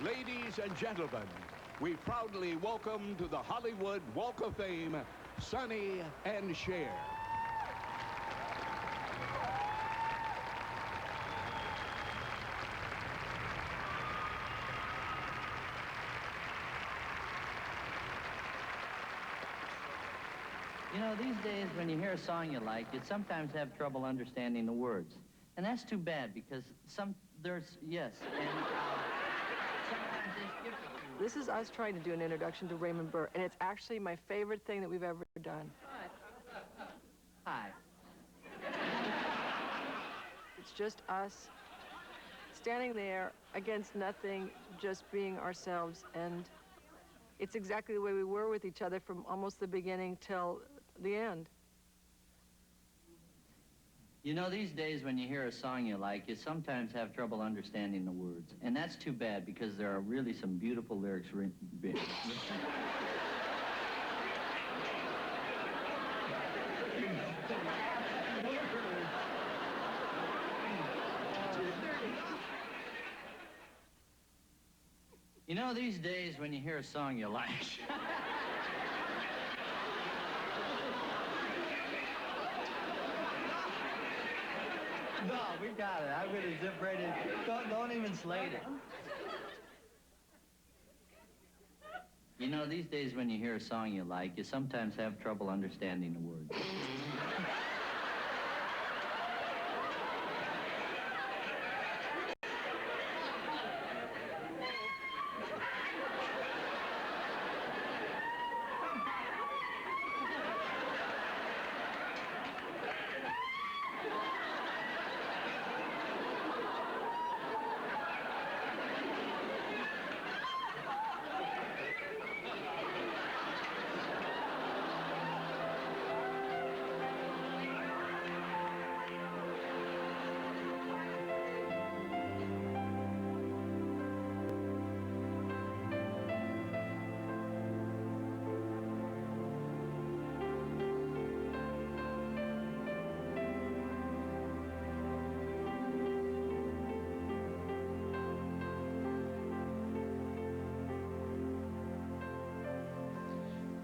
Ladies and gentlemen, we proudly welcome to the Hollywood Walk of Fame, Sonny and Cher. You know, these days when you hear a song you like, you sometimes have trouble understanding the words. And that's too bad because sometimes there's difficult. This is us trying to do an introduction to Raymond Burr, and it's actually my favorite thing that we've ever done. Hi. It's just us standing there against nothing, just being ourselves, and it's exactly the way we were with each other from almost the beginning till the end. You know, these days when you hear a song you like, you sometimes have trouble understanding the words. And that's too bad because there are really some beautiful lyrics You know, these days when you hear a song you like. No, we got it. I'm going to zip right in. Don't even slate it. You know, these days when you hear a song you like, you sometimes have trouble understanding the words.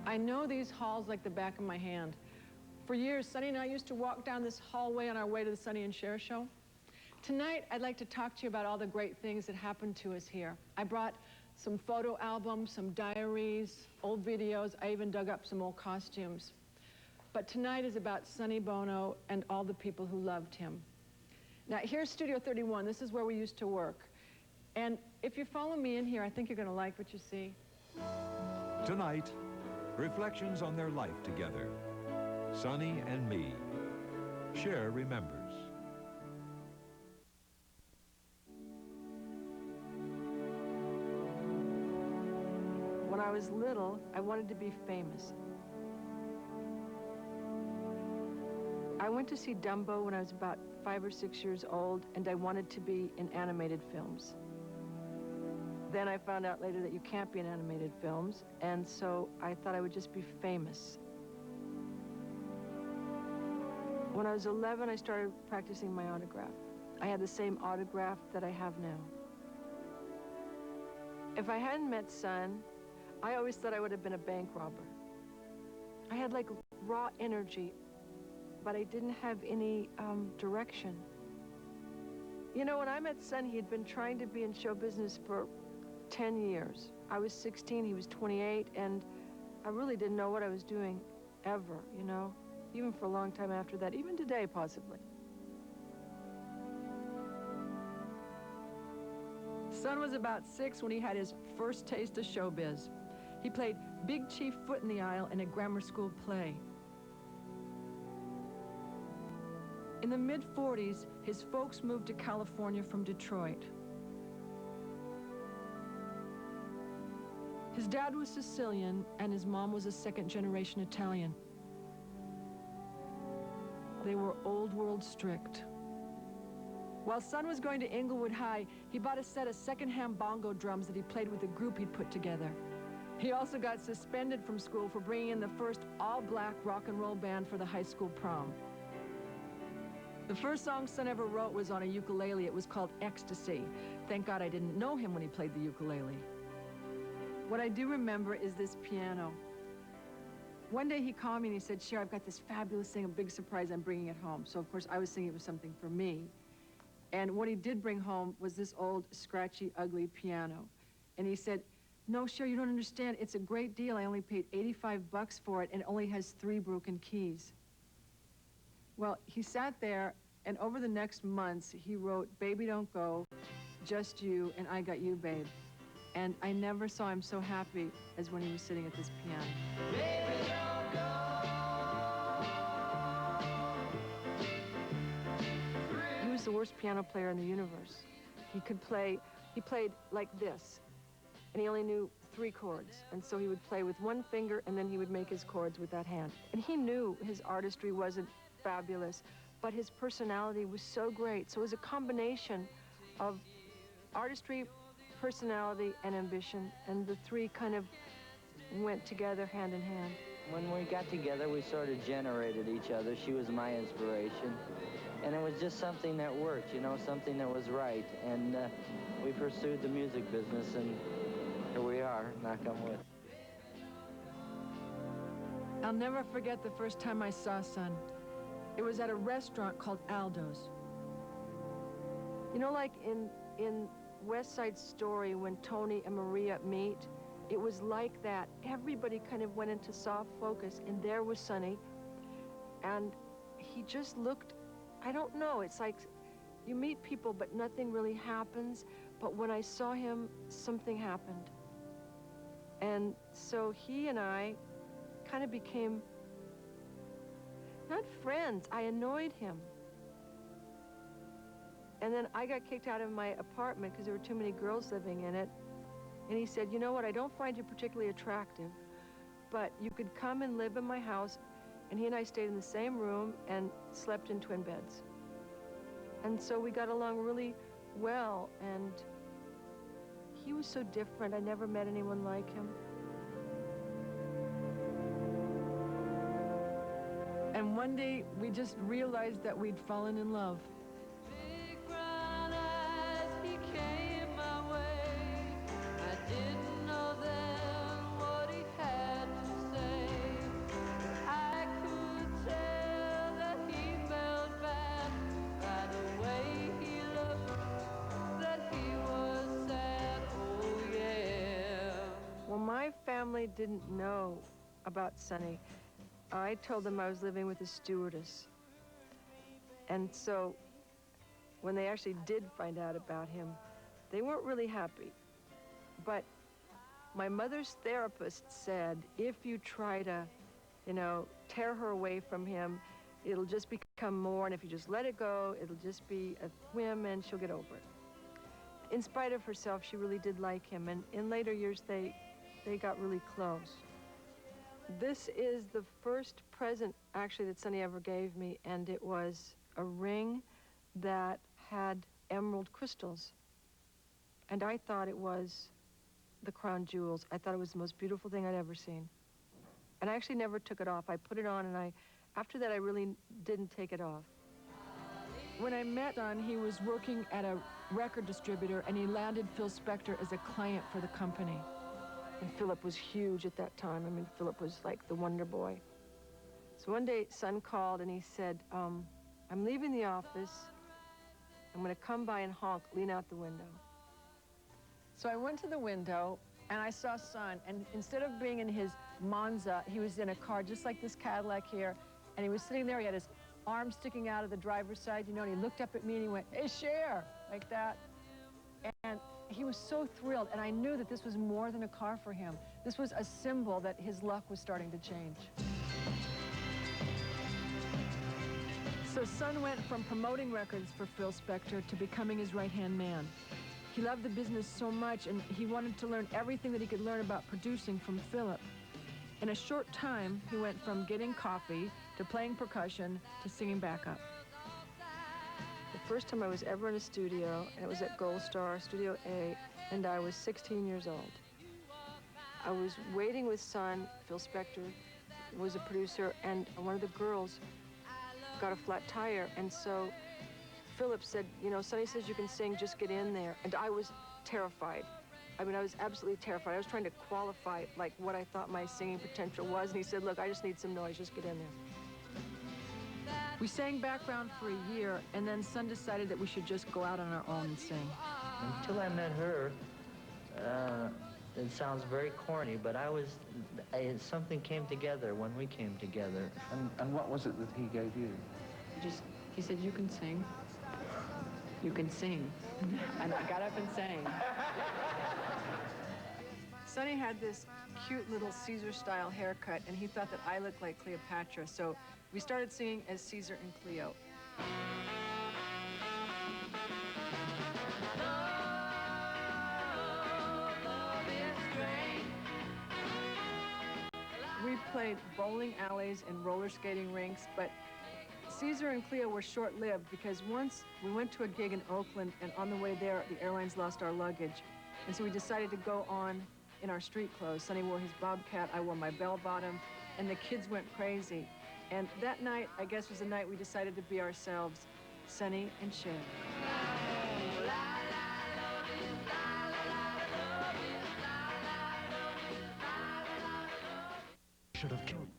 I know these halls like the back of my hand. For years, Sonny and I used to walk down this hallway on our way to the Sonny and Cher show. Tonight, I'd like to talk to you about all the great things that happened to us here. I brought some photo albums, some diaries, old videos. I even dug up some old costumes. But tonight is about Sonny Bono and all the people who loved him. Now, here's Studio 31. This is where we used to work. And if you follow me in here, I think you're going to like what you see. Tonight, reflections on their life together. Sonny and me. Cher Remembers. When I was little, I wanted to be famous. I went to see Dumbo when I was about 5 or 6 years old, and I wanted to be in animated films. Then I found out later that you can't be in animated films, and so I thought I would just be famous. When I was 11, I started practicing my autograph. I had the same autograph that I have now. If I hadn't met Son, I always thought I would have been a bank robber. I had like raw energy, but I didn't have any direction. You know, when I met Son, he had been trying to be in show business for 10 years. I was 16, he was 28, and I really didn't know what I was doing ever, you know, even for a long time after that, even today, possibly. Son was about 6 when he had his first taste of showbiz. He played Big Chief Foot in the Aisle in a grammar school play. In the mid-40s, his folks moved to California from Detroit. His dad was Sicilian, and his mom was a second-generation Italian. They were old world strict. While Son was going to Inglewood High, he bought a set of second-hand bongo drums that he played with a group he'd put together. He also got suspended from school for bringing in the first all-black rock and roll band for the high school prom. The first song Son ever wrote was on a ukulele. It was called Ecstasy. Thank God I didn't know him when he played the ukulele. What I do remember is this piano. One day he called me and he said, Cher, I've got this fabulous thing, a big surprise, I'm bringing it home. So of course I was thinking it was something for me. And what he did bring home was this old, scratchy, ugly piano. And he said, no, Cher, you don't understand. It's a great deal. I only paid $85 for it, and it only has 3 broken keys. Well, he sat there, and over the next months, he wrote, Baby Don't Go, Just You, and I Got You, Babe. And I never saw him so happy as when he was sitting at this piano. Baby, don't go. He was the worst piano player in the universe. He played like this, and he only knew 3 chords. And so he would play with one finger, and then he would make his chords with that hand. And he knew his artistry wasn't fabulous, but his personality was so great. So it was a combination of artistry, personality, and ambition, and the 3 kind of went together hand in hand. When we got together, we sort of generated each other. She was my inspiration. And it was just something that worked, you know, something that was right. And we pursued the music business, and here we are, knock on wood. I'll never forget the first time I saw Son. It was at a restaurant called Aldo's. You know, like in West Side Story, when Tony and Maria meet, it was like that. Everybody kind of went into soft focus, and there was Sonny, and he just looked, I don't know, it's like you meet people, but nothing really happens. But when I saw him, something happened. And so he and I kind of became, not friends, I annoyed him. And then I got kicked out of my apartment because there were too many girls living in it. And he said, you know what, I don't find you particularly attractive, but you could come and live in my house. And he and I stayed in the same room and slept in twin beds. And so we got along really well, and he was so different. I never met anyone like him. And one day, we just realized that we'd fallen in love. Big brown eyes, he came my way. I didn't know then what he had to say. I could tell that he felt bad by the way he looked, that he was sad, oh yeah. Well, my family didn't know about Sonny. I told them I was living with a stewardess. And so when they actually did find out about him, they weren't really happy. But my mother's therapist said, if you try to, you know, tear her away from him, it'll just become more, and if you just let it go, it'll just be a whim and she'll get over it. In spite of herself, she really did like him, and in later years, they got really close. This is the first present, actually, that Sonny ever gave me, and it was a ring that had emerald crystals. And I thought it was the crown jewels. I thought it was the most beautiful thing I'd ever seen. And I actually never took it off. I put it on, and after that, I really didn't take it off. When I met Son, he was working at a record distributor, and he landed Phil Spector as a client for the company. And Philip was huge at that time. I mean, Philip was like the wonder boy. So one day, Son called and he said, I'm leaving the office. I'm gonna come by and honk, lean out the window. So I went to the window and I saw Son, and instead of being in his Monza, he was in a car just like this Cadillac here, and he was sitting there, he had his arm sticking out of the driver's side, you know, and he looked up at me and he went, hey, Cher, like that. And he was so thrilled, and I knew that this was more than a car for him. This was a symbol that his luck was starting to change. So Son went from promoting records for Phil Spector to becoming his right-hand man. He loved the business so much, and he wanted to learn everything that he could learn about producing from Philip. In a short time, he went from getting coffee to playing percussion to singing backup. The first time I was ever in a studio, and it was at Gold Star, Studio A, and I was 16 years old. I was waiting with Son. Phil Spector was a producer, and one of the girls got a flat tire, and so Philip said, you know, Sonny says you can sing, just get in there. And I was terrified. I mean, I was absolutely terrified. I was trying to qualify, like, what I thought my singing potential was. And he said, look, I just need some noise, just get in there. We sang background for a year, and then Son decided that we should just go out on our own and sing. Until I met her, it sounds very corny, but something came together when we came together. And what was it that he gave you? He said, you can sing. You can sing. And I got up and sang. Sonny had this cute little Caesar-style haircut, and he thought that I looked like Cleopatra, so we started singing as Caesar and Cleo. We played bowling alleys and roller skating rinks, but Caesar and Cleo were short-lived because once we went to a gig in Oakland, and on the way there, the airlines lost our luggage. And so we decided to go on in our street clothes. Sonny wore his bobcat, I wore my bell-bottom, and the kids went crazy. And that night, I guess, was the night we decided to be ourselves, Sonny and Cher.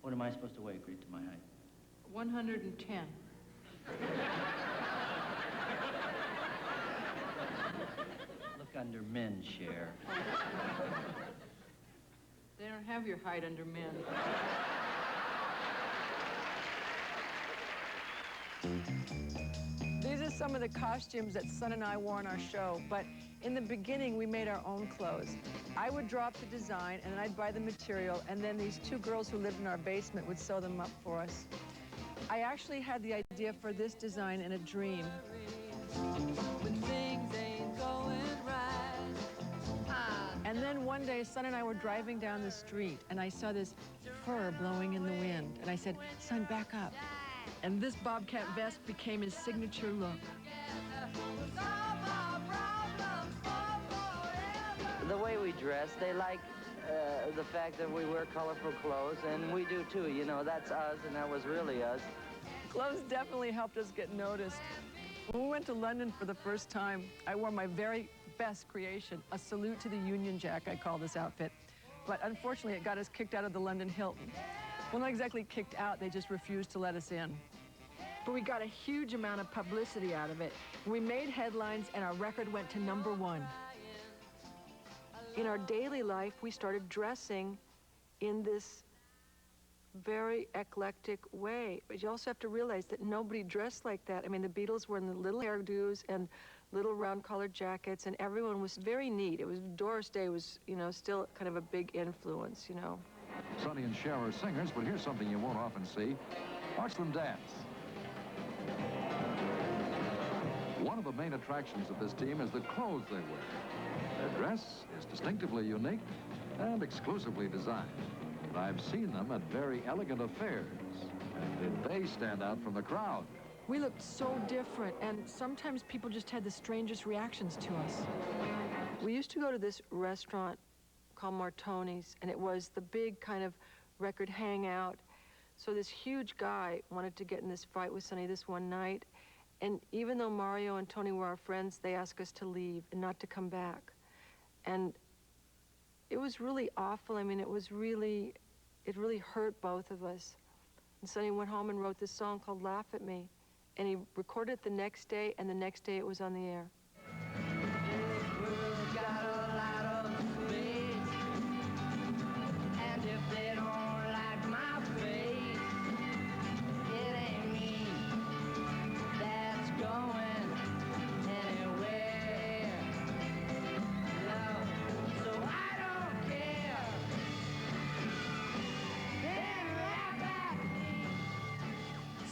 What am I supposed to weigh, agreed to my height? 110. Look under men, Cher. They don't have your height under men. These are some of the costumes that Son and I wore on our show, but in the beginning, we made our own clothes. I would draw up the design, and then I'd buy the material, and then these two girls who lived in our basement would sew them up for us. I actually had the idea for this design in a dream. When things ain't going right. And then one day, Son and I were driving down the street, and I saw this fur blowing in the wind, and I said, Son, back up. And this bobcat vest became his signature look. The way we dress, they like the fact that we wear colorful clothes, and we do too. You know, that's us, and that was really us. Clothes definitely helped us get noticed. When we went to London for the first time, I wore my very best creation, a salute to the Union Jack, I call this outfit. But unfortunately, it got us kicked out of the London Hilton. Well, not exactly kicked out, they just refused to let us in. But we got a huge amount of publicity out of it. We made headlines, and our record went to #1. In our daily life, we started dressing in this very eclectic way. But you also have to realize that nobody dressed like that. I mean, the Beatles were in the little hairdos and little round-collared jackets, and everyone was very neat. It was, Doris Day was, you know, still kind of a big influence, you know. Sonny and Cher are singers, but here's something you won't often see. Watch them dance. One of the main attractions of this team is the clothes they wear. Their dress is distinctively unique and exclusively designed. And I've seen them at very elegant affairs. And they stand out from the crowd. We looked so different, and sometimes people just had the strangest reactions to us. We used to go to this restaurant called Martoni's, and it was the big kind of record hangout. So this huge guy wanted to get in this fight with Sonny this one night, and even though Mario and Tony were our friends, they asked us to leave and not to come back. And it was really awful. I mean, it really hurt both of us. And Sonny went home and wrote this song called Laugh at Me, and he recorded it the next day, and the next day it was on the air.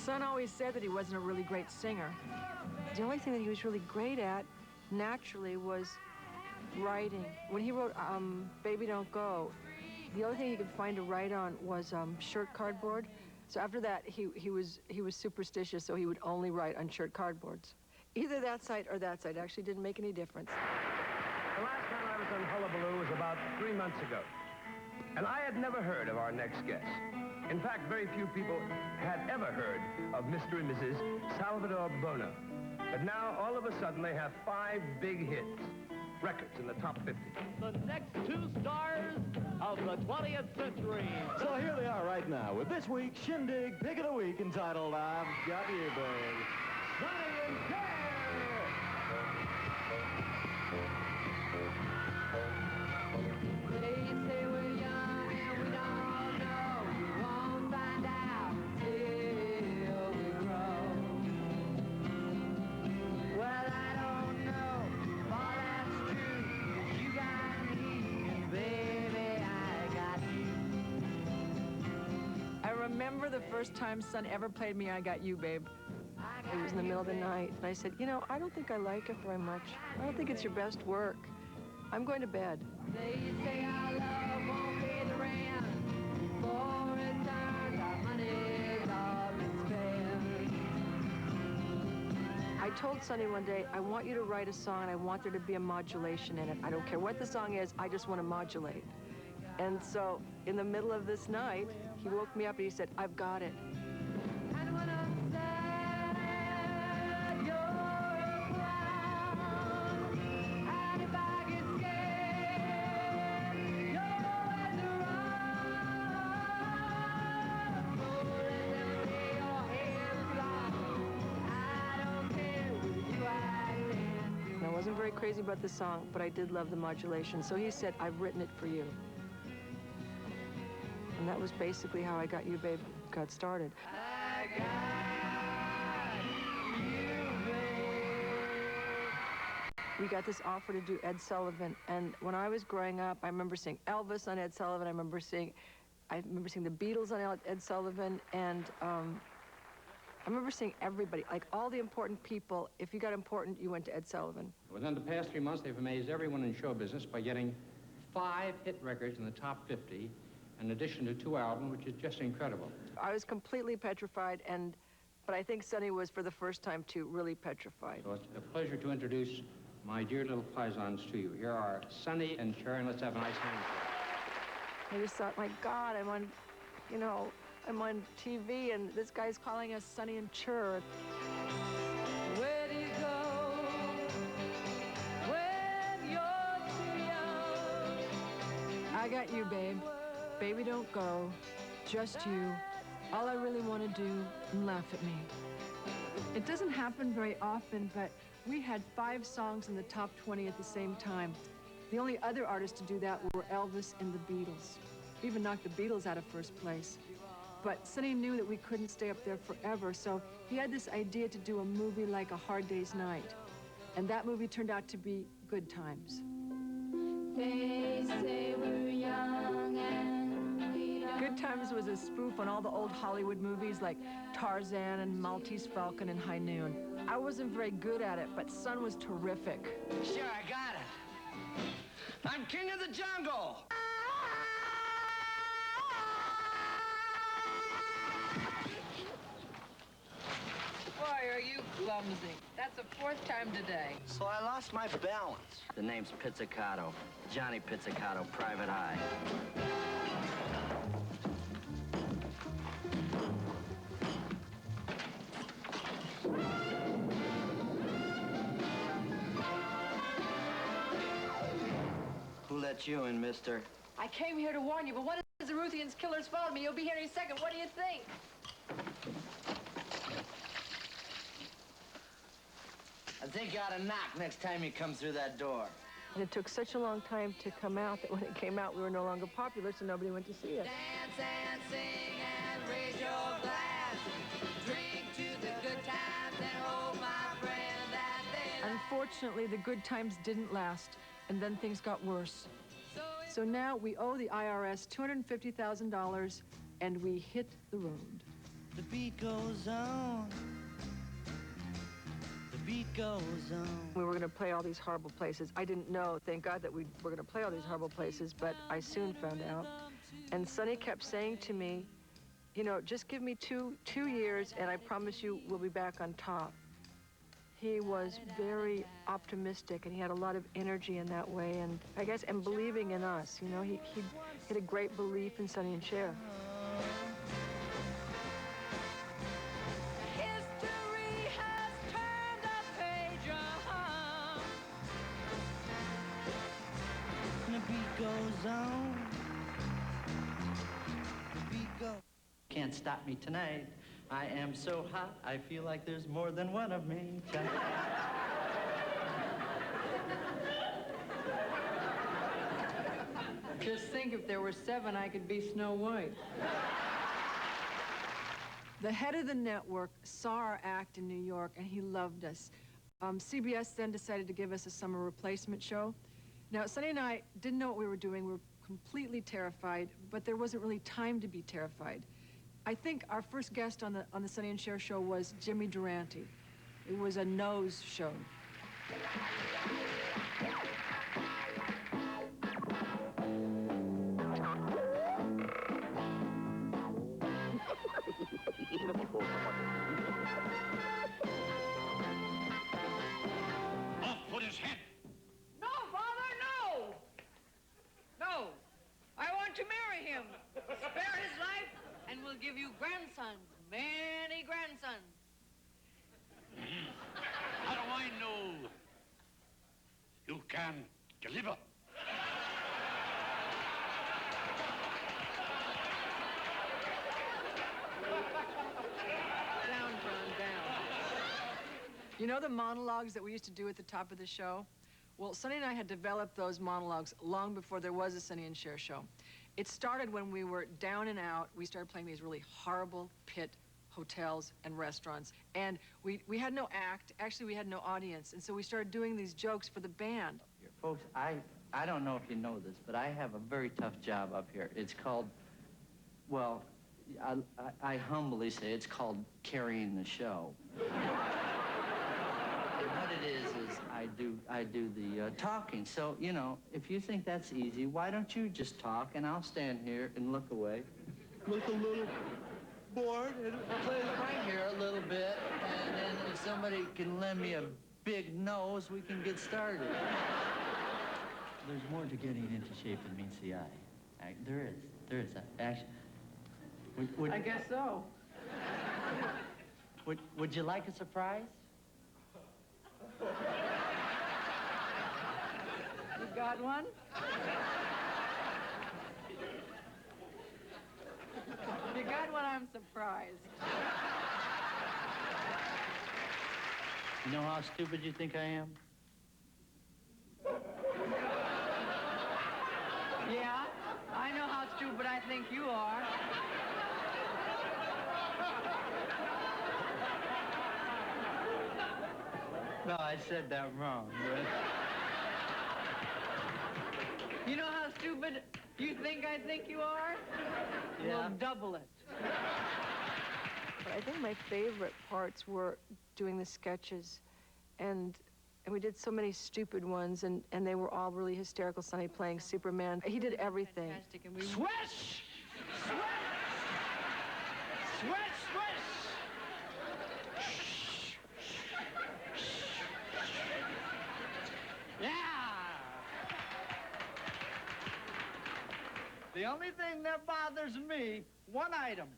Son always said that he wasn't a really great singer. The only thing that he was really great at, naturally, was writing. When he wrote Baby Don't Go, the only thing he could find to write on was shirt cardboard. So after that, he was superstitious, so he would only write on shirt cardboards. Either that side or that side actually didn't make any difference. The last time I was on Hullabaloo was about 3 months ago, and I had never heard of our next guest. In fact, very few people had ever heard of Mr. and Mrs. Salvador Bono. But now, all of a sudden, they have 5 big hits. Records in the top 50. The next 2 stars of the 20th century. So here they are right now with this week's Shindig Pick of the Week entitled I've Got You, Babe. Sonny and Cher! They say we're young and we don't know. We won't find out till we grow. Well, I don't know if all that's true. You got me, and baby, I got you. I remember the first time Son ever played me I Got You, Babe. It was in the middle of the night, and I said, you know, I don't think I like it very much. I don't think it's your best work. I'm going to bed. They say our love won't pay the rent. For it turns our money's all been spent. I told Sonny one day, I want you to write a song, and I want there to be a modulation in it. I don't care what the song is, I just want to modulate. And so, in the middle of this night, he woke me up and he said, I've got it. And when I'm sad, you're around. And if I get scared, you're always around. So let them say your hair's long. I don't care with you, I stand. And I wasn't very crazy about the song, but I did love the modulation. So he said, I've written it for you. And that was basically how I Got You, Babe got started. I got you, babe. We got this offer to do Ed Sullivan, and when I was growing up, I remember seeing Elvis on Ed Sullivan. I remember seeing the Beatles on Ed Sullivan, and I remember seeing everybody, like all the important people. If you got important, you went to Ed Sullivan. Within the past 3 months, they've amazed everyone in show business by getting 5 hit records in the top 50, in addition to 2 albums, which is just incredible. I was completely petrified, but I think Sonny was, for the first time, too, really petrified. So it's a pleasure to introduce my dear little paisans to you. Here are Sonny and Cher, and let's have a nice hand. I just thought, my God, I'm on TV, and this guy's calling us Sonny and Cher. Where do you go when you're too young? I got you, babe. Baby, don't go. Just you. All I really want to do is laugh at me. It doesn't happen very often, but we had 5 songs in the top 20 at the same time. The only other artists to do that were Elvis and the Beatles. We even knocked the Beatles out of first place. But Sonny knew that we couldn't stay up there forever, so he had this idea to do a movie like A Hard Day's Night. And that movie turned out to be Good Times. They say we're young and we don't. Good Times was a spoof on all the old Hollywood movies like Tarzan and Maltese Falcon and High Noon. I wasn't very good at it, but Son was terrific. Sure, I got it. I'm king of the jungle. Boy, are you clumsy. That's the 4th time today. So I lost my balance. The name's Pizzicato. Johnny Pizzicato, Private Eye. Who let you in, mister? I came here to warn you, but what if the Ruthians killers followed me? You'll be here any second. What do you think? I think you ought to knock next time you come through that door. And it took such a long time to come out that when it came out, we were no longer popular, so nobody went to see it. Dance and sing and raise your glass. Drink to the good times and hold my friend that they Unfortunately, the good times didn't last, and then things got worse. So now we owe the IRS $250,000, and we hit the road. The beat goes on. The beat goes on. We were going to play all these horrible places. I didn't know, thank God, that we were going to play all these horrible places, but I soon found out. And Sonny kept saying to me, you know, just give me two years, and I promise you we'll be back on top. He was very optimistic, and he had a lot of energy in that way, and I guess, and believing in us. You know, he had a great belief in Sonny and Cher. History has turned a beat goes on. The beat goes. Can't stop me tonight. I am so hot, I feel like there's more than one of me. Just think, if there were 7, I could be Snow White. The head of the network saw our act in New York, and he loved us. CBS then decided to give us a summer replacement show. Now, Sonny and I didn't know what we were doing. We were completely terrified, but there wasn't really time to be terrified. I think our first guest on the Sonny and Cher show was Jimmy Durante. It was a nose show. Off with his head. No, Father, no! No. I want to marry him. Spare his life, and we'll give you grandsons. Many grandsons. How do I know you can deliver? Down, John, down. You know the monologues that we used to do at the top of the show? Well, Sonny and I had developed those monologues long before there was a Sonny and Cher show. It started when we were down and out. We started playing these really horrible pit hotels and restaurants. And we had no act. Actually, we had no audience. And so we started doing these jokes for the band. Folks, I don't know if you know this, but I have a very tough job up here. It's called, well, I humbly say it's called carrying the show. And what it is I do the talking. So, you know, if you think that's easy, why don't you just talk and I'll stand here and look away. Look a little bored and play right here a little bit. And then if somebody can lend me a big nose, we can get started. There's more to getting into shape than meets the eye. There is. Actually, I guess so. Would you like a surprise? You got one? If you got one, I'm surprised. You know how stupid you think I am? Yeah, I know how stupid I think you are. No, I said that wrong. You know how stupid you think I think you are? Yeah. We'll double it. But I think my favorite parts were doing the sketches, and we did so many stupid ones, and they were all really hysterical. Sonny playing Superman. He did everything. Fantastic, and we... Swish! Swish! Swish! Swish! Yeah! The only thing that bothers me, one item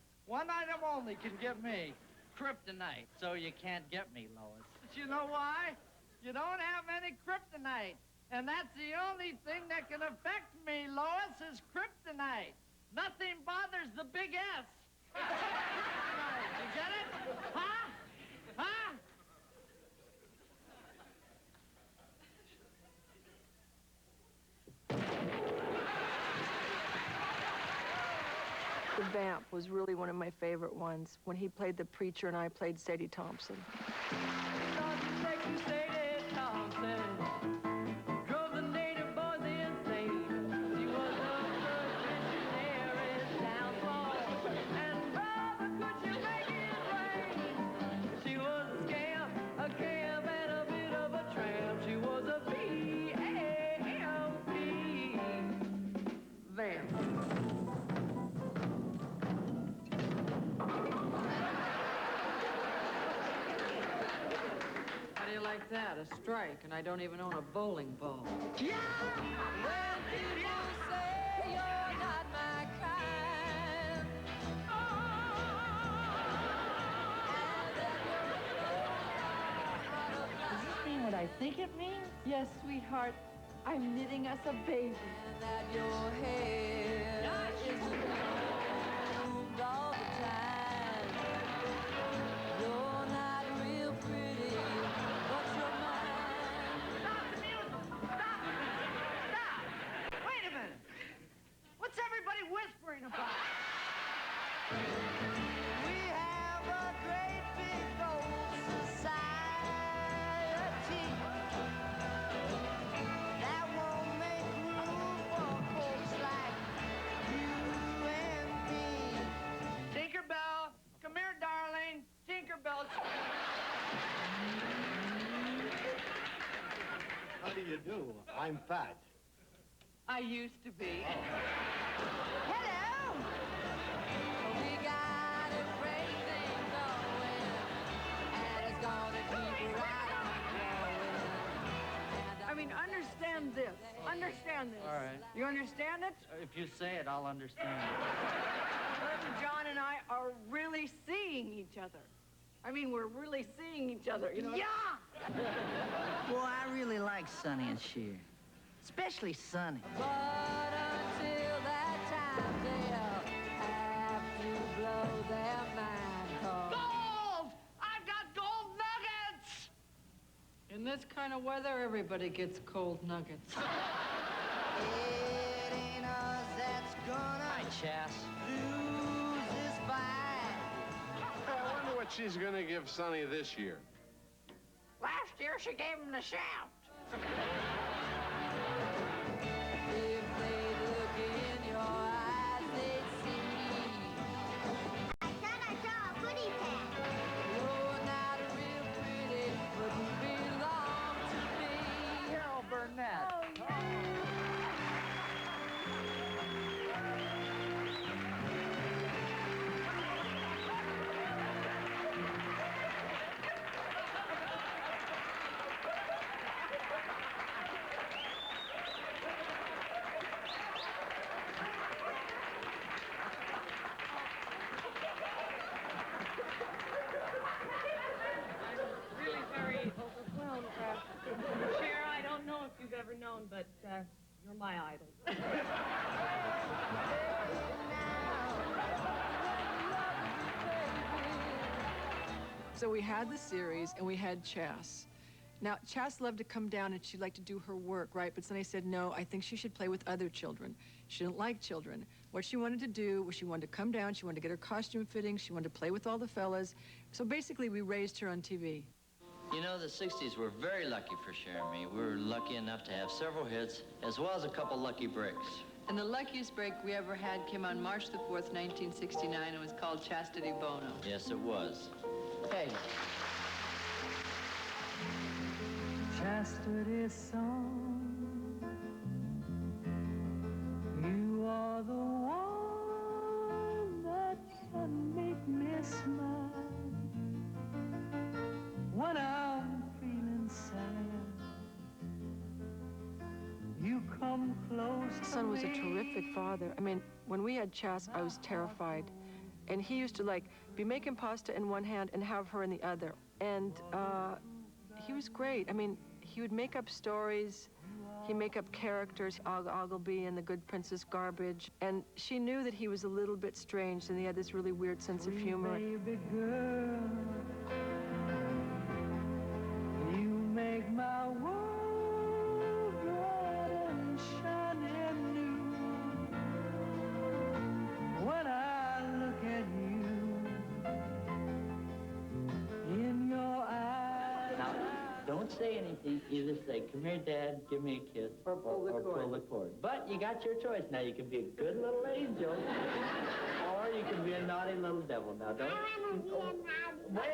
only can get me. Kryptonite. So you can't get me, Lois. But you know why? You don't have any kryptonite. And that's the only thing that can affect me, Lois, is kryptonite. Nothing bothers the big S. You get it? Huh? Huh? The Vamp was really one of my favorite ones, when he played the preacher and I played Sadie Thompson. Like that, a strike, and I don't even own a bowling ball. Yeah! When people say you're not my kind. Does this mean what I think it means? Yes, sweetheart. I'm knitting us a baby. And that your hair is combed all the time. You're not real pretty, but you're mine. Stop the music! Stop! Stop! Wait a minute! What's everybody whispering about? We have a great big old society that won't make room for folks like you and me. Tinkerbell, come here, darling. Tinkerbell. How do you do? I'm fat. I used to be. Hello! We got a great thing going, and it's gonna keep right on going. I mean, understand this. Understand this. All right. You understand it? If you say it, I'll understand it. Little John and I are really seeing each other. I mean, we're really seeing each other, you know? Yeah! Well, I really like Sonny and Cher. Especially Sonny. But until that time, they'll have to blow their mind. Gold! I've got gold nuggets! In this kind of weather, everybody gets cold nuggets. It ain't us that's gonna Hi, Chas. lose this fight. I wonder what she's going to give Sonny this year. Last year, she gave him the shaft. If they look in your eyes, they'd see. I thought I saw a goodie bag. You're not real pretty, but you belong to me. Carol Burnett. Really very overwhelmed. Cher, I don't know if you've ever known, but you're my idol. So we had the series and we had Chas. Now, Chas loved to come down and she'd like to do her work, right? But Sonny said, no, I think she should play with other children. She didn't like children. What she wanted to do was she wanted to come down, she wanted to get her costume fitting, she wanted to play with all the fellas. So basically, we raised her on TV. You know, the 60s were very lucky for Cher and me. We were lucky enough to have several hits, as well as a couple lucky breaks. And the luckiest break we ever had came on March the 4th, 1969, and was called Chastity Bono. Yes, it was. Hey. Chastity song, you are the one that can make me smile when I'm feeling sad. You come close. Son was a terrific father. I mean, when we had Chas, I was terrified. And he used to, like, be making pasta in one hand and have her in the other. And he was great. I mean, he would make up stories. He'd make up characters, Ogleby and the Good Princess Garbage. And she knew that he was a little bit strange, and he had this really weird sense of humor. Baby girl, you make my world bright and shining new. When I look at you, in your eyes. Now, don't say anything. Either say, come here, Dad, give me a kiss. Or pull the cord. But you got your choice. Now, you can be a good little angel, or you can be a naughty little devil. Now, don't... I wanna be a naughty. Wait.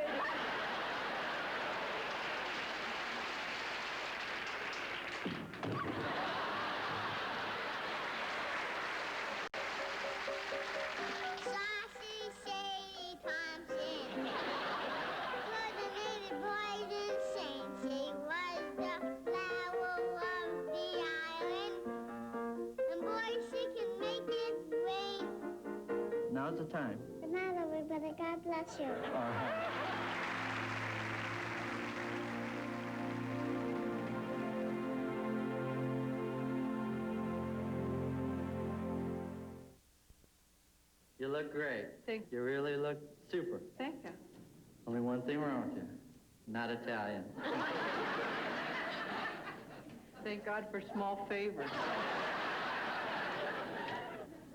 Saucy, shady pumpkin. Coordinated boys and saints. He was the flower of the island. And boys, she can make it rain. Now's the time. Good night, everybody. God bless you. All right. You look great. Thank you. You really look super. Thank you. Only one thing wrong with you. Not Italian. Thank God for small favors.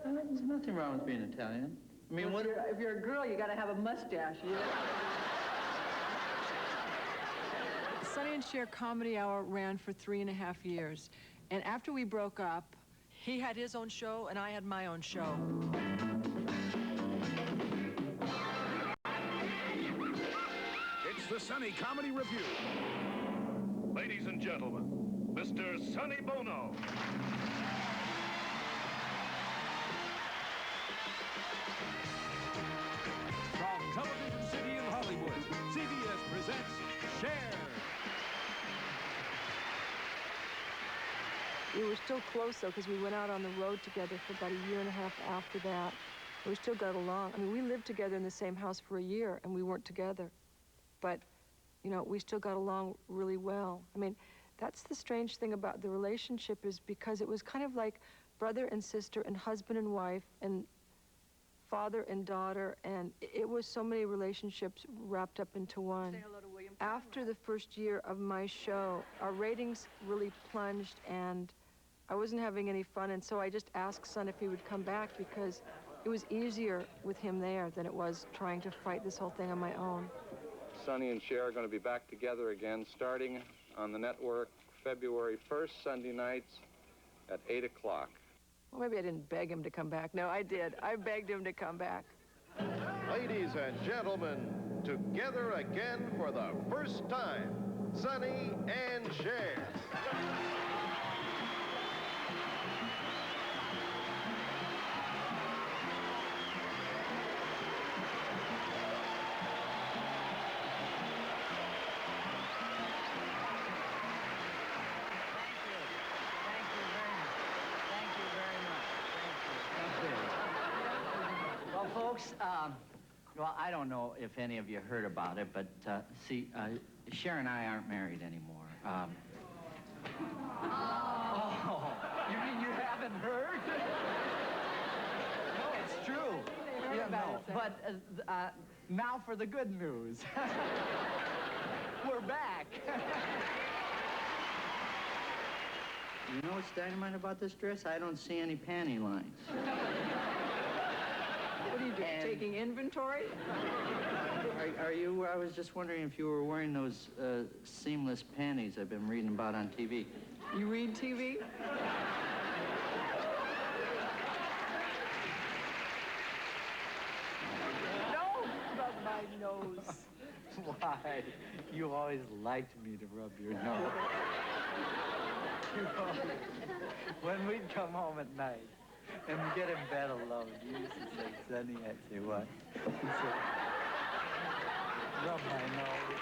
There's nothing wrong with being Italian. I mean, Well, if you're a girl, you got to have a mustache. Sonny and Cher Comedy Hour ran for 3.5 years. And after we broke up, he had his own show and I had my own show. It's the Sonny Comedy Review. Ladies and gentlemen, Mr. Sonny Bono. From Television City in Hollywood, CBS presents Cher. We were still close, though, because we went out on the road together for about 1.5 years after that. We still got along. I mean, we lived together in the same house for a year, and we weren't together. But, you know, we still got along really well. I mean, that's the strange thing about the relationship, is because it was kind of like brother and sister and husband and wife and father and daughter, and it was so many relationships wrapped up into one. After the first year of my show, our ratings really plunged, and I wasn't having any fun, and so I just asked Son if he would come back, because it was easier with him there than it was trying to fight this whole thing on my own. Sonny and Cher are going to be back together again, starting on the network February 1st, Sunday nights at 8 o'clock. Well, maybe I didn't beg him to come back. No, I did. I begged him to come back. Ladies and gentlemen, together again for the first time, Sonny and Cher. Well, folks, well, I don't know if any of you heard about it, but see, Cher and I aren't married anymore. Oh, you mean you haven't heard? No, it's true. Yeah, no, but now for the good news. We're back. You know what's dynamite about this dress? I don't see any panty lines. What are you doing, taking inventory? Are you, I was just wondering if you were wearing those seamless panties I've been reading about on TV. You read TV? No, rub my nose. Why? You always liked me to rub your nose. When we'd come home at night and get in bed alone, you used to say, Sonny, I'd say, what? You'd say, rub my nose.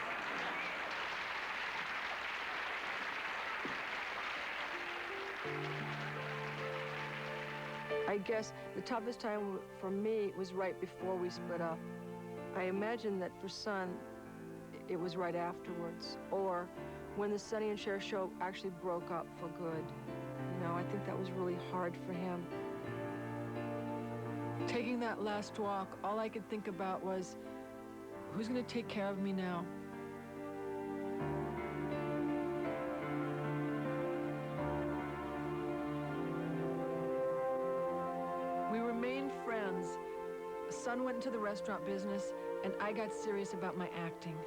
I guess the toughest time for me was right before we split up. I imagine that for Son, it was right afterwards, or when the Sonny and Cher show actually broke up for good. You know, I think that was really hard for him. Taking that last walk, all I could think about was, who's going to take care of me now? We remained friends. Son went into the restaurant business, and I got serious about my acting.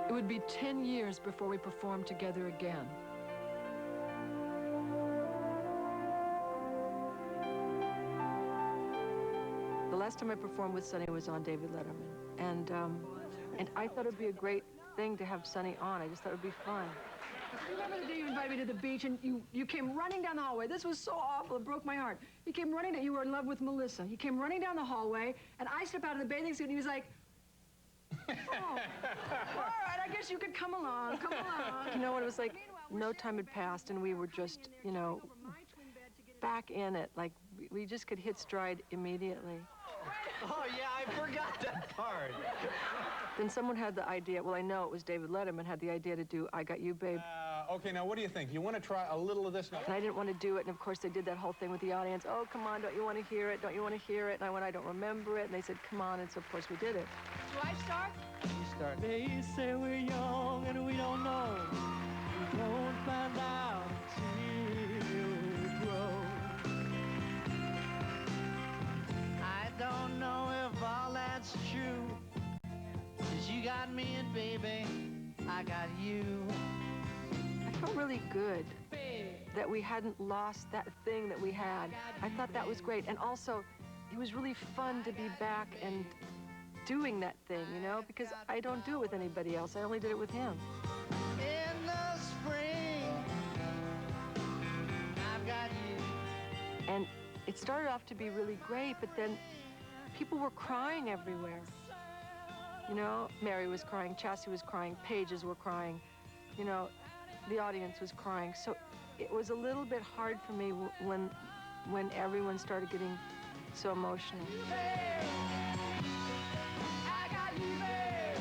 It would be 10 years before we performed together again. The last time I performed with Sonny was on David Letterman, and I thought it would be a great thing to have Sonny on. I just thought it would be fun. Remember the day you invited me to the beach and you came running down the hallway? This was so awful, it broke my heart. You came running down, you were in love with Melissa. He came running down the hallway, and I stepped out of the bathing suit, and he was like, oh, all right, I guess you could come along, come along. You know what, it was like no time had passed, and we were just, you know, back in it. Like, we just could hit stride immediately. Oh, yeah, I forgot that part. Then someone had the idea, well, I know it was David Letterman, had the idea to do I Got You, Babe. Okay, now what do you think? You want to try a little of this now? And I didn't want to do it, and of course they did that whole thing with the audience. Oh, come on, don't you want to hear it? Don't you want to hear it? And I went, I don't remember it. And they said, come on, and so of course we did it. Do I start? You start. They say we're young and we don't know. We won't find out until we grow. I don't know if all that's true. 'Cause you got me and baby, I got you. I felt really good that we hadn't lost that thing that we had. I thought that was great. And also, it was really fun to be back and doing that thing, you know, because I don't do it with anybody else. I only did it with him. In the spring, I've got you. And it started off to be really great, but then people were crying everywhere. You know, Mary was crying, Chassie was crying, Pages were crying, you know, the audience was crying. So it was a little bit hard for me when everyone started getting so emotional. I got you, babe.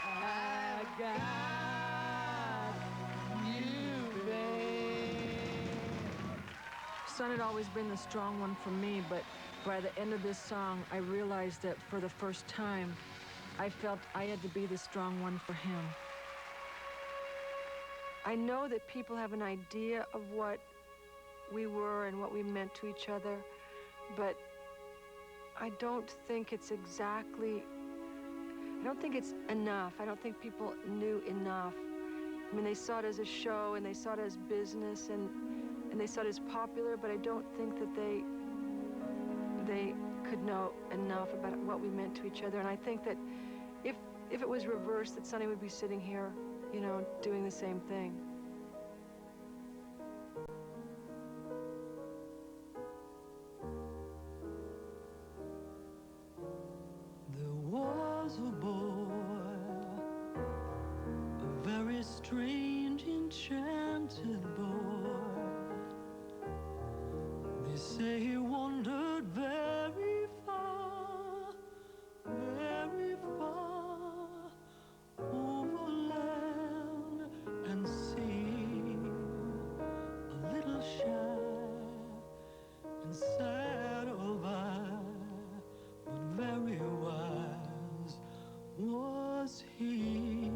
I got you, babe. Son had always been the strong one for me, but by the end of this song, I realized that for the first time, I felt I had to be the strong one for him. I know that people have an idea of what we were and what we meant to each other, but I don't think it's exactly, I don't think it's enough. I don't think people knew enough. I mean, they saw it as a show and they saw it as business and they saw it as popular, but I don't think that they could know enough about what we meant to each other. And I think that if it was reversed, that Sonny would be sitting here, you know, doing the same thing. There was a boy, a very strange, enchanted boy. They say he wandered very far, over land and sea. A little shy and sad of eye, but very wise was he.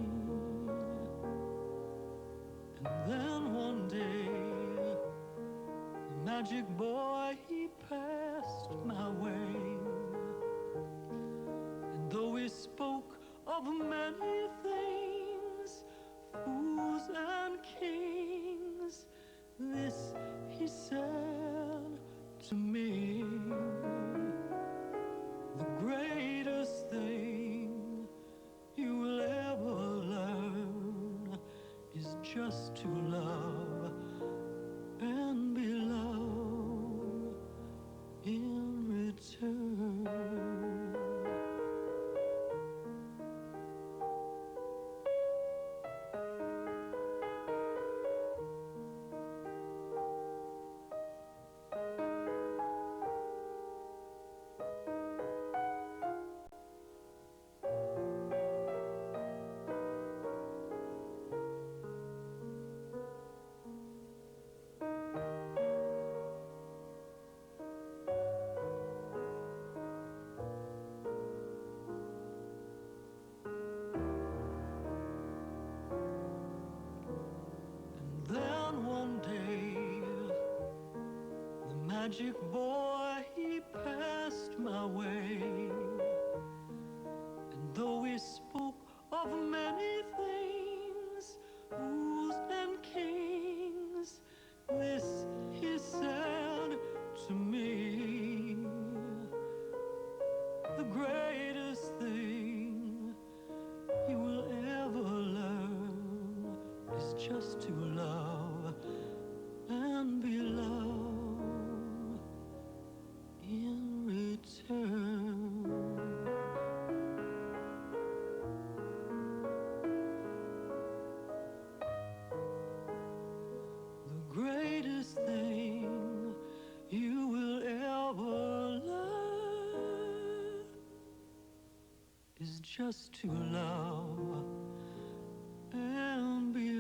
And then one day, the magic boy, he passed my way. And though we spoke of many things, fools and kings, this he said to me: the greatest thing you will ever learn is just to love and be loved in return. Then one day, the magic boy, he passed my way. And though we spoke of many things, fools and kings, this he said to me: the greatest thing you will ever learn is just to love and be loved in return. The greatest thing you will ever learn is just to love and be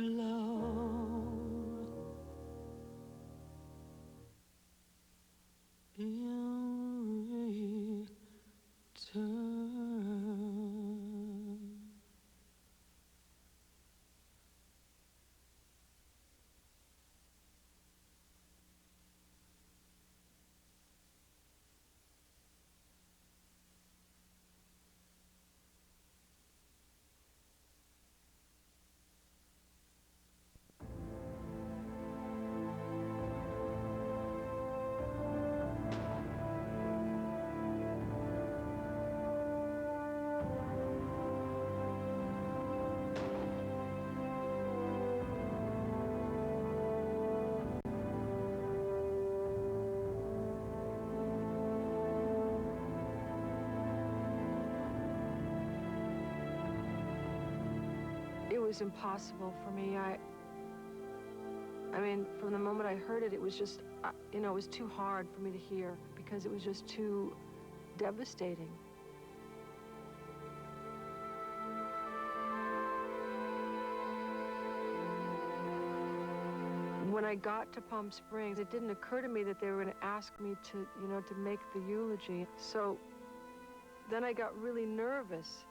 was impossible for me. I mean, from the moment I heard it, it was just, you know, it was too hard for me to hear because it was just too devastating. When I got to Palm Springs, it didn't occur to me that they were going to ask me to, you know, to make the eulogy. So then I got really nervous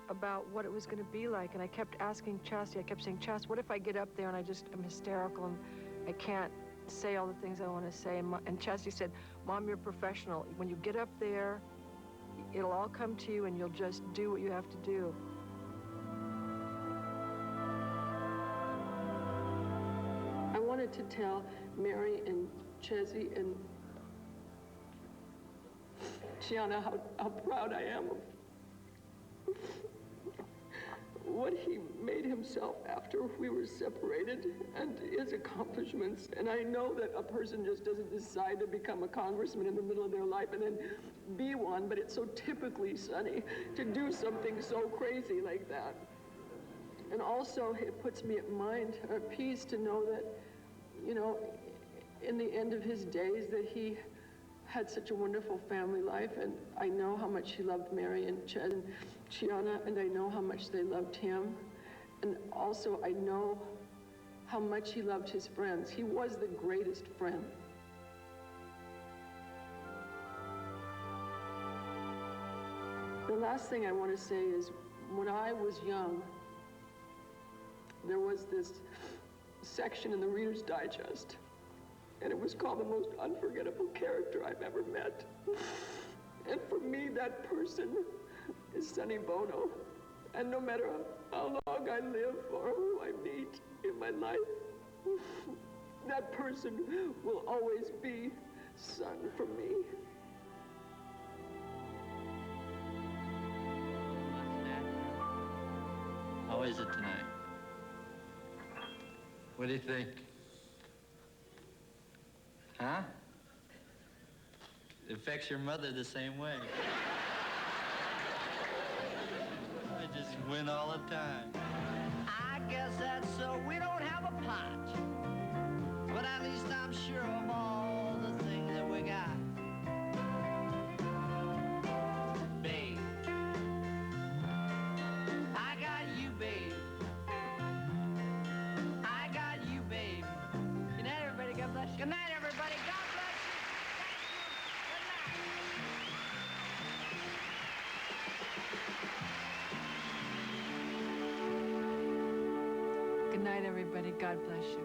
about what it was going to be like, and I kept asking Chastity, I kept saying, Chast, what if I get up there and I just am hysterical and I can't say all the things I want to say? And Chastity said, Mom, you're a professional. When you get up there, it'll all come to you and you'll just do what you have to do. I wanted to tell Mary and Chezzy and Gianna how proud I am of what he made himself after we were separated and his accomplishments. And I know that a person just doesn't decide to become a congressman in the middle of their life and then be one, but it's so typically Sonny to do something so crazy like that. And also, it puts me at peace to know that, you know, in the end of his days, that he had such a wonderful family life, and I know how much he loved Mary and Ched and Gianna, and I know how much they loved him. And also, I know how much he loved his friends. He was the greatest friend. The last thing I want to say is, when I was young, there was this section in the Reader's Digest, and it was called The Most Unforgettable Character I've Ever Met. And for me, that person is Sonny Bono. And no matter how long I live or who I meet in my life, that person will always be Son for me. How is it tonight? What do you think? Huh? It affects your mother the same way. I just win all the time. I guess that's so we don't have a pot. But at least I'm sure of all the things that we got. Babe. I got you, babe. I got you, babe. Good night, everybody. God bless you. Good night, everybody. God bless you. Thank you. Good night. Good night, everybody. God bless you.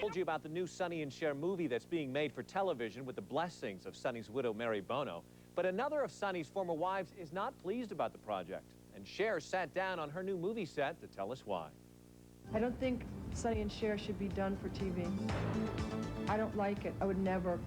Told you about the new Sonny and Cher movie that's being made for television with the blessings of Sonny's widow, Mary Bono. But another of Sonny's former wives is not pleased about the project. And Cher sat down on her new movie set to tell us why. I don't think Sonny and Cher should be done for TV. I don't like it. I would never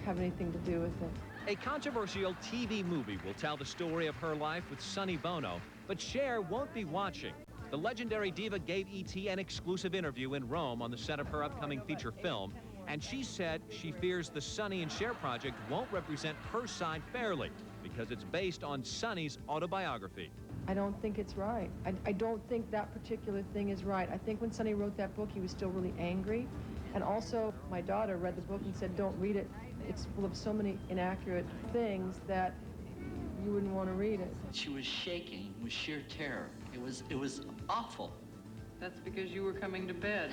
have anything to do with it. A controversial TV movie will tell the story of her life with Sonny Bono, but Cher won't be watching. The legendary diva gave E.T. an exclusive interview in Rome on the set of her upcoming feature film, and she said she fears the Sonny and Cher project won't represent her side fairly because it's based on Sonny's autobiography. I don't think it's right. I don't think that particular thing is right. I think when Sonny wrote that book, he was still really angry. And also, my daughter read the book and said, don't read it. It's full of so many inaccurate things that you wouldn't want to read it. She was shaking with sheer terror. It was awful. That's because you were coming to bed.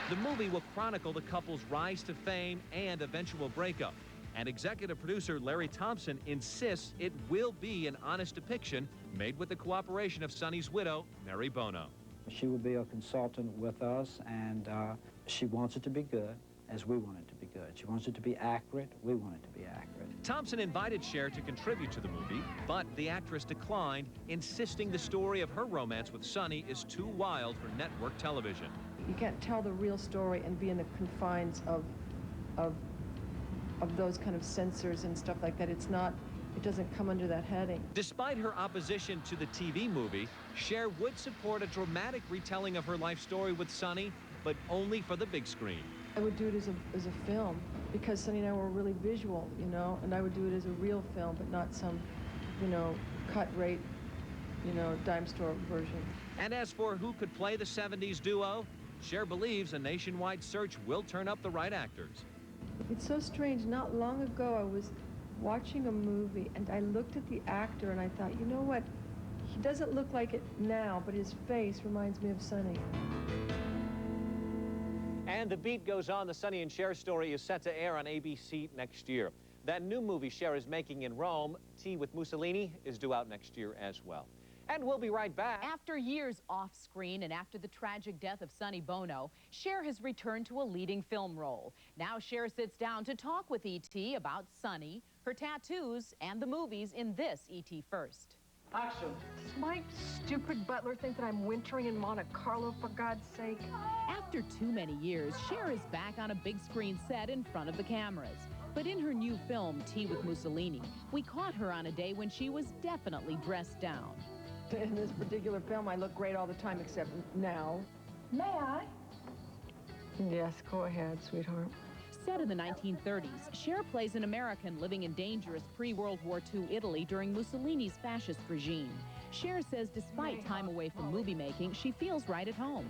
The movie will chronicle the couple's rise to fame and eventual breakup. And executive producer Larry Thompson insists it will be an honest depiction made with the cooperation of Sonny's widow, Mary Bono. She will be a consultant with us, and she wants it to be good, as we want it to be good. it. She wants it to be accurate. We want it to be accurate. Thompson invited Cher to contribute to the movie, but the actress declined, insisting the story of her romance with Sonny is too wild for network television. You can't tell the real story and be in the confines of those kind of censors and stuff like that. It doesn't come under that heading. Despite her opposition to the TV movie, Cher would support a dramatic retelling of her life story with Sonny, but only for the big screen. I would do it as a film, because Sonny and I were really visual, you know, and I would do it as a real film, but not some, you know, cut rate, you know, dime store version. And as for who could play the 70s duo, Cher believes a nationwide search will turn up the right actors. It's so strange. Not long ago, I was watching a movie, and I looked at the actor, and I thought, you know what? He doesn't look like it now, but his face reminds me of Sonny. And the beat goes on. The Sonny and Cher story is set to air on ABC next year. That new movie Cher is making in Rome, Tea with Mussolini, is due out next year as well. And we'll be right back. After years off-screen and after the tragic death of Sonny Bono, Cher has returned to a leading film role. Now Cher sits down to talk with E.T. about Sonny, her tattoos, and the movies in this E.T. First. Action. Does my stupid butler think that I'm wintering in Monte Carlo, for God's sake? After too many years, Cher is back on a big screen set in front of the cameras. But in her new film, Tea with Mussolini, we caught her on a day when she was definitely dressed down. In this particular film, I look great all the time, except now. May I? Yes, go ahead, sweetheart. Set in the 1930s, Cher plays an American living in dangerous pre-World War II Italy during Mussolini's fascist regime. Cher says despite time away from movie making, she feels right at home.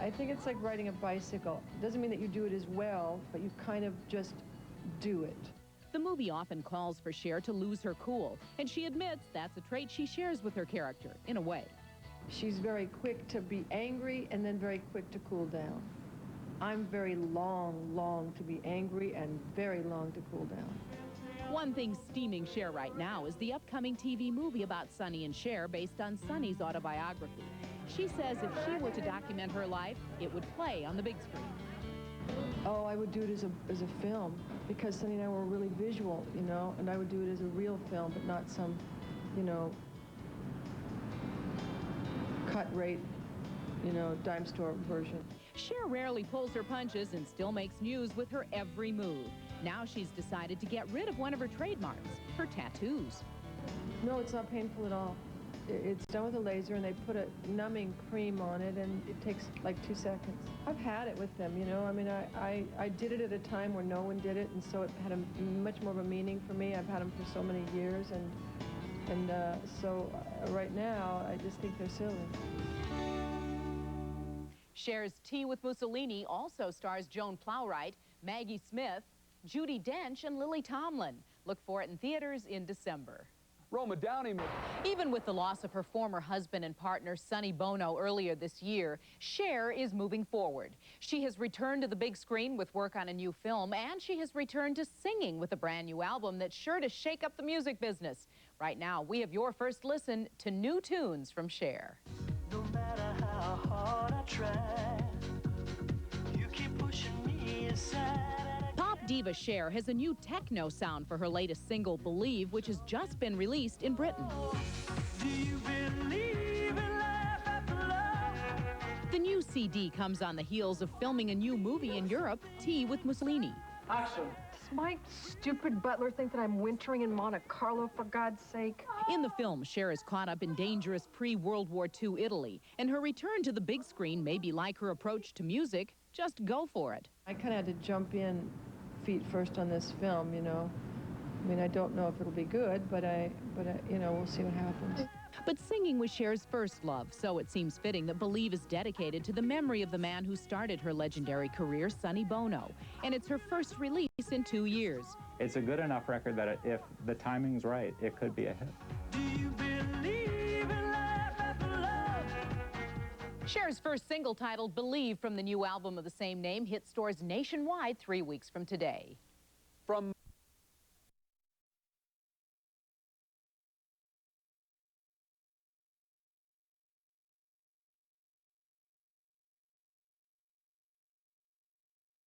I think it's like riding a bicycle. It doesn't mean that you do it as well, but you kind of just do it. The movie often calls for Cher to lose her cool, and she admits that's a trait she shares with her character, in a way. She's very quick to be angry and then very quick to cool down. I'm very long to be angry and very long to cool down. One thing steaming Cher right now is the upcoming TV movie about Sonny and Cher based on Sonny's autobiography. She says if she were to document her life, it would play on the big screen. Oh, I would do it as a film, because Sonny and I were really visual, you know, and I would do it as a real film, but not some, you know, cut rate, you know, dime store version. Cher rarely pulls her punches and still makes news with her every move. Now she's decided to get rid of one of her trademarks, her tattoos. No, it's not painful at all. It's done with a laser, and they put a numbing cream on it, and it takes like 2 seconds. I've had it with them, you know. I mean, I did it at a time where no one did it, and so it had a much more of a meaning for me. I've had them for so many years, and so right now, I just think they're silly. Cher's Tea with Mussolini also stars Joan Plowright, Maggie Smith, Judi Dench, and Lily Tomlin. Look for it in theaters in December. Roma Downey. Even with the loss of her former husband and partner, Sonny Bono, earlier this year, Cher is moving forward. She has returned to the big screen with work on a new film, and she has returned to singing with a brand new album that's sure to shake up the music business. Right now, we have your first listen to new tunes from Cher. No matter how hard I try, you keep pushing me aside. Pop diva Cher has a new techno sound for her latest single, Believe, which has just been released in Britain. Do you believe in life after love? The new CD comes on the heels of filming a new movie in Europe, Tea with Mussolini. Action. Does my stupid butler think that I'm wintering in Monte Carlo, for God's sake? In the film, Cher is caught up in dangerous pre-World War II Italy, and her return to the big screen may be like her approach to music. Just go for it. I kind of had to jump in feet first on this film, you know. I mean, I don't know if it'll be good, but you know, we'll see what happens. But singing was Cher's first love, so it seems fitting that Believe is dedicated to the memory of the man who started her legendary career, Sonny Bono. And it's her first release in 2 years. It's a good enough record that if the timing's right, it could be a hit. Do you believe in life after love? Cher's first single, titled Believe, from the new album of the same name, hit stores nationwide 3 weeks from today. From